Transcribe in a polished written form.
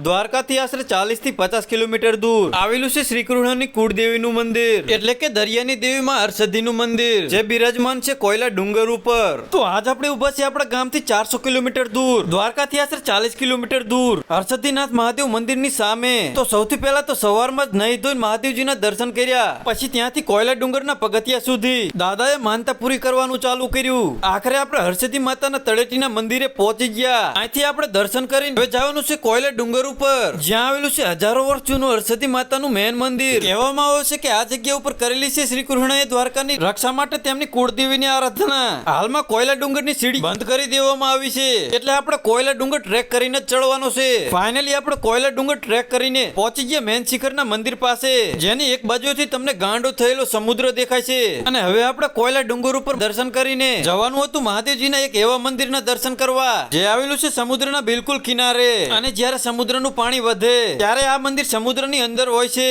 દ્વારકાથી આશરે 40 થી 50 કિલોમીટર દૂર આવેલું છે શ્રી કૃષ્ણની કુળદેવીનું મંદિર, એટલે કે દરિયાની દેવીમાં હરસધ્ધીનું મંદિર, જે બિરાજમાન છે કોયલા ડુંગર ઉપર. તો આજ આપણે ઉભા છીએ આપણા ગામથી 400 કિલોમીટર દૂર, દ્વારકાથી આશરે 40 કિલોમીટર દૂર હરસધ્ધીનાથ મહાદેવ મંદિરની સામે. તો સૌથી પહેલા તો સવારમાં જ નહીં ધોઈને મહાદેવજીના દર્શન કર્યા, પછી ત્યાંથી કોયલા ડુંગરના પગથિયા સુધી દાદાએ માનતા પૂરી કરવાનું ચાલુ કર્યું. આખરે આપણે હરસધ્ધી માતાના તળેટીના મંદિરે પહોંચી ગયા. અહીંથી આપણે દર્શન કરીને હવે જવાનું છે કોયલા ડુંગર ઉપર, જ્યાં આવેલું છે હજારો વર્ષ જૂનું હરસધ્ધી માતાનું મેન મંદિર. કહેવામાં આવે છે કે આ જગ્યા ઉપર કરેલી છે શ્રી કૃષ્ણએ દ્વારકાની રક્ષા માટે તેમની કુળદેવીની આરાધના. હાલમાં કોયલા ડુંગરની સીડી બંધ કરી દેવામાં આવી છે, એટલે આપણે કોયલા ડુંગર ટ્રેક કરીને જ ચડવાનો છે. ફાઇનલી આપણે કોયલા ડુંગર ટ્રેક કરીને પહોંચી ગયા મેન શિખરના મંદિર પાસે, જેની એક બાજુથી તમને ગાંડો થયેલો સમુદ્ર દેખાય છે. અને હવે આપણે કોયલા ડુંગર ઉપર દર્શન કરીને જવાનું હતું મહાદેવજીના એક એવા મંદિરના દર્શન કરવા જે આવેલું છે સમુદ્રના બિલકુલ કિનારે. અને જ્યારે સમુદ્રનું પાણી વધે ત્યારે આ મંદિર સમુદ્રની અંદર હોય છે.